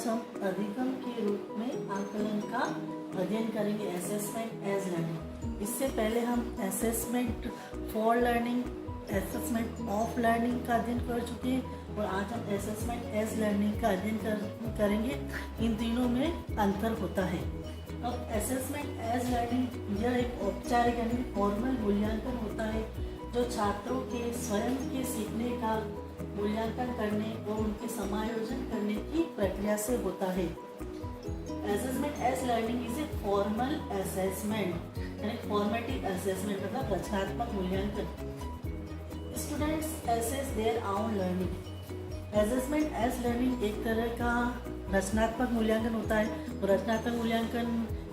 आज हम अधिगम के रूप में आकलन का अध्ययन करेंगे, असेसमेंट एज लर्निंग। इससे पहले हम assessment for learning, assessment of learning का अध्ययन कर चुके हैं और आज हम असेसमेंट एज लर्निंग का अध्ययन करेंगे। इन तीनों में अंतर होता है। अब असेसमेंट एज लर्निंग यह एक औपचारिक यानी फॉर्मल मूल्यांकन होता है जो छात्रों के स्वयं के सीखने का मूल्यांकन करने और उनके समायोजन करने की प्रक्रिया से होता है। Assessment as learning is a formal assessment यानी फॉर्मेटिव असेसमेंट मतलब रचनात्मक मूल्यांकन। Students assess their own learning. Assessment as learning एक तरह का रचनात्मक मूल्यांकन होता है। और रचनात्मक मूल्यांकन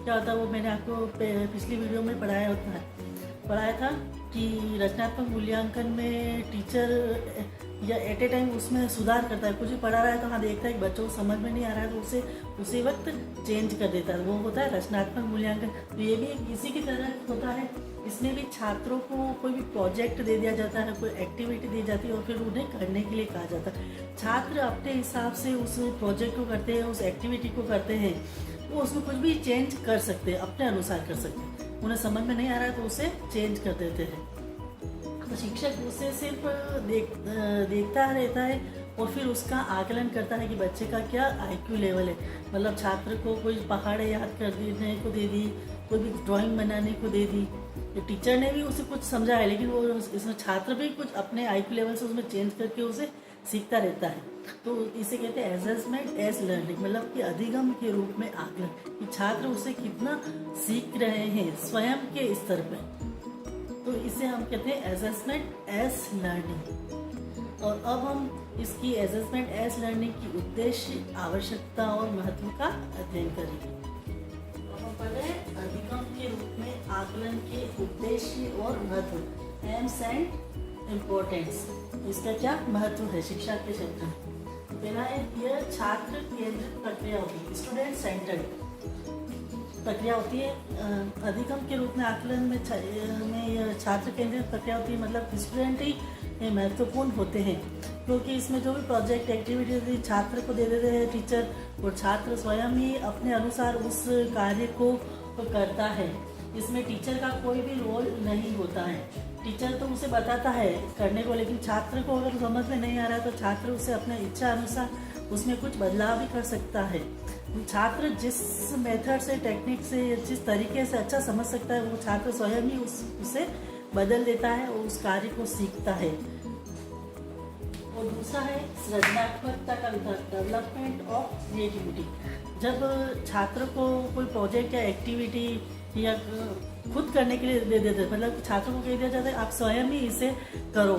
क्या होता है वो मैंने आपको पिछली वीडियो में पढ़ाया था कि रचनात्मक मूल्यांकन में टीचर या एट ए टाइम उसमें सुधार करता है। कुछ भी पढ़ा रहा है तो हाँ देखता है कि बच्चों को समझ में नहीं आ रहा है तो उसे उसी वक्त चेंज कर देता है, वो होता है रचनात्मक मूल्यांकन। तो ये भी इसी की तरह होता है। इसमें भी छात्रों को कोई भी प्रोजेक्ट दे दिया जाता है, कोई एक्टिविटी दी जाती है और फिर उन्हें करने के लिए कहा जाता है। छात्र अपने हिसाब से उस प्रोजेक्ट को करते हैं, उस एक्टिविटी को करते हैं, वो उसमें कुछ भी चेंज कर सकते हैं, अपने अनुसार कर सकते हैं। उन्हें समझ में नहीं आ रहा है तो उसे चेंज कर देते हैं। तो शिक्षक उसे सिर्फ देखता रहता है और फिर उसका आकलन करता है कि बच्चे का क्या IQ लेवल है। मतलब छात्र को कोई पहाड़े याद कर देने को दे दी, कोई भी ड्राइंग बनाने को दे दी, तो टीचर ने भी उसे कुछ समझा है लेकिन वो इसमें छात्र भी कुछ अपने IQ लेवल से उसमें चेंज करके उसे सीखता रहता है। तो इसे कहते हैं असेसमेंट एज लर्निंग, मतलब कि अधिगम के रूप में आकलन कि छात्र उसे कितना सीख रहे हैं स्वयं के स्तर पर। तो इसे हम कहते हैं असेसमेंट एज लर्निंग। और अब हम इसकी असेसमेंट एज लर्निंग की उद्देश्य, आवश्यकता और महत्व का अध्ययन करेंगे। तो हम पढ़े अधिगम के रूप में आकलन के उद्देश्य और महत्व, एम्स एंड इम्पोर्टेंस। इसका क्या महत्व है शिक्षा के क्षेत्र में। पहला है यह छात्र केंद्रित प्रक्रिया होती है, स्टूडेंट सेंटर्ड प्रक्रिया होती है। अधिगम के रूप में आकलन में यह छात्र केंद्रित प्रक्रिया होती है, मतलब स्टूडेंट ही महत्वपूर्ण होते हैं क्योंकि इसमें जो भी प्रोजेक्ट एक्टिविटी छात्र को दे देते हैं टीचर, और छात्र स्वयं ही अपने अनुसार उस कार्य को करता है। इसमें टीचर का कोई भी रोल नहीं होता है। टीचर तो उसे बताता है करने को, लेकिन छात्र को अगर समझ में नहीं आ रहा है तो छात्र उसे अपने इच्छा अनुसार उसमें कुछ बदलाव भी कर सकता है। छात्र जिस मेथड से, टेक्निक से, जिस तरीके से अच्छा समझ सकता है वो छात्र स्वयं ही उसे बदल देता है और उस कार्य को सीखता है। और दूसरा है सृजनात्मकता का विकास, डेवलपमेंट ऑफ क्रिएटिविटी। जब छात्र को कोई प्रोजेक्ट या एक्टिविटी या खुद करने के लिए दे देते, मतलब छात्रों को कह दिया जाता है आप स्वयं ही इसे करो,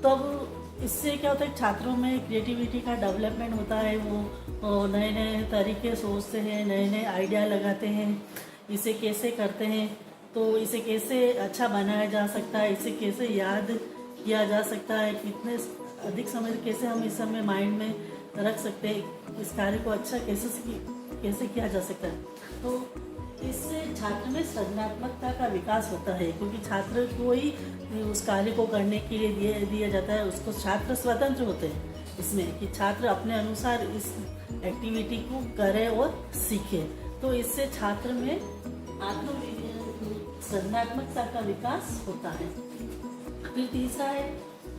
तब इससे क्या होता है छात्रों में क्रिएटिविटी का डेवलपमेंट होता है। वो नए नए तरीके सोचते हैं, नए नए आइडिया लगाते हैं, इसे कैसे करते हैं, तो इसे कैसे अच्छा बनाया जा सकता है, इसे कैसे याद किया जा सकता है, कितने अधिक समय कैसे हम इस समय माइंड में रख सकते हैं, इस कार्य को अच्छा कैसे किया जा सकता है। तो इससे छात्र में सृजनात्मकता का विकास होता है क्योंकि छात्र को ही उस कार्य को करने के लिए दिया जाता है। उसको छात्र स्वतंत्र होते हैं इसमें कि छात्र अपने अनुसार इस एक्टिविटी को करे और सीखे। तो इससे छात्र में सृजनात्मकता का विकास होता है। फिर तीसरा है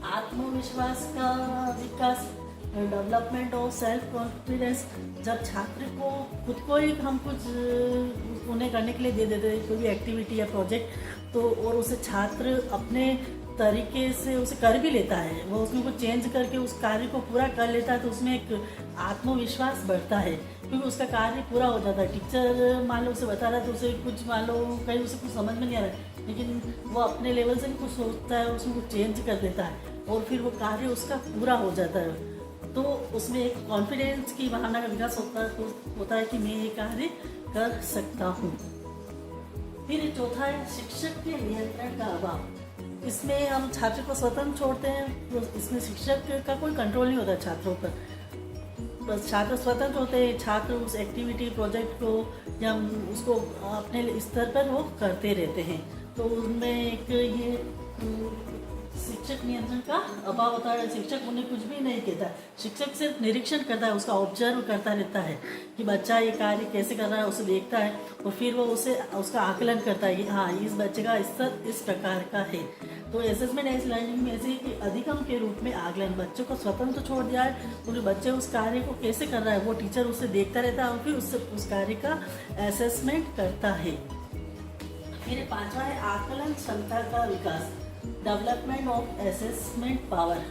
आत्मविश्वास का विकास, डेवलपमेंट ऑफ सेल्फ कॉन्फिडेंस। जब छात्र को खुद को ही हम कुछ उन्हें करने के लिए दे देते हैं कोई भी एक्टिविटी या प्रोजेक्ट, तो और उसे छात्र अपने तरीके से उसे कर भी लेता है, वो उसमें कुछ चेंज करके उस कार्य को पूरा कर लेता है, तो उसमें एक आत्मविश्वास बढ़ता है क्योंकि उसका कार्य पूरा हो जाता है। टीचर मान लो उसे बता रहा है तो उसे कुछ मान लो कहीं उसे कुछ समझ में नहीं आ रहा है, लेकिन वो अपने लेवल से भी कुछ सोचता है, उसमें कुछ चेंज कर देता है और फिर वो कार्य उसका पूरा हो जाता है। तो उसमें एक कॉन्फिडेंस की भावना का विकास होता है कि मैं ये कार्य कर सकता हूँ। फिर चौथा है शिक्षक के नियंत्रण का अभाव। इसमें हम छात्र को स्वतंत्र छोड़ते हैं, तो इसमें शिक्षक का कोई कंट्रोल नहीं होता छात्रों पर, बस छात्र स्वतंत्र होते हैं। छात्र उस एक्टिविटी प्रोजेक्ट को या उसको अपने स्तर पर वो करते रहते हैं। तो उनमें एक ये शिक्षक नियंत्रण का अभाव होता है। शिक्षक उन्हें कुछ भी नहीं कहता, शिक्षक सिर्फ निरीक्षण करता है, उसका ऑब्जर्व करता रहता है कि बच्चा ये कार्य कैसे कर रहा है, उसे देखता है और फिर वो उसे उसका आकलन करता है कि हाँ इस बच्चे का स्तर इस प्रकार का है। तो असेसमेंट एज लर्निंग में ऐसे कि अधिगम के रूप में आकलन, बच्चों को स्वतंत्र छोड़ दिया है और बच्चे उस कार्य को कैसे कर रहा है वो टीचर उसे देखता रहता है और फिर उससे उस कार्य का असेसमेंट करता है। फिर पांचवा है आकलन क्षमता का विकास, डेवलपमेंट ऑफ असेसमेंट पावर।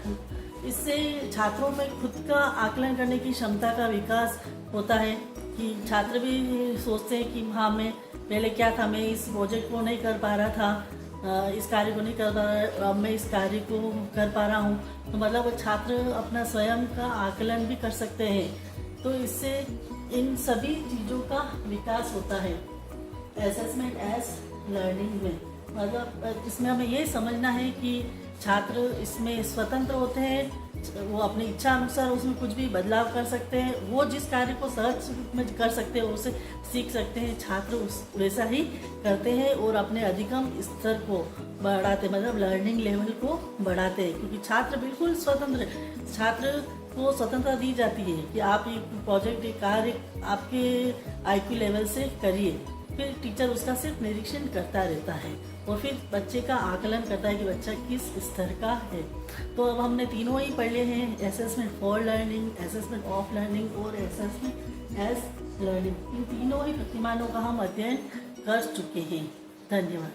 इससे छात्रों में खुद का आकलन करने की क्षमता का विकास होता है कि छात्र भी सोचते हैं कि हाँ मैं पहले क्या था, मैं इस प्रोजेक्ट को नहीं कर पा रहा था, इस कार्य को नहीं कर पा रहा, अब मैं इस कार्य को कर पा रहा हूँ। तो मतलब वो छात्र अपना स्वयं का आकलन भी कर सकते हैं। तो इससे इन सभी चीज़ों का विकास होता है असेसमेंट एज लर्निंग में। मतलब इसमें हमें ये समझना है कि छात्र इसमें स्वतंत्र होते हैं, वो अपनी इच्छा अनुसार उसमें कुछ भी बदलाव कर सकते हैं, वो जिस कार्य को सहज रूप में कर सकते हैं उसे सीख सकते हैं, छात्र उस वैसा ही करते हैं और अपने अधिगम स्तर को बढ़ाते, मतलब लर्निंग लेवल को बढ़ाते हैं। क्योंकि छात्र बिल्कुल स्वतंत्र, छात्र को स्वतंत्रता दी जाती है कि आप एक प्रोजेक्ट एक कार्य आपके IQ लेवल से करिए, फिर टीचर उसका सिर्फ निरीक्षण करता रहता है और फिर बच्चे का आकलन करता है कि बच्चा किस स्तर का है। तो अब हमने तीनों ही पढ़े हैं, assessment for learning, assessment of learning और असेसमेंट एज लर्निंग। इन तीनों ही प्रतिमानों का हम अध्ययन कर चुके हैं। धन्यवाद।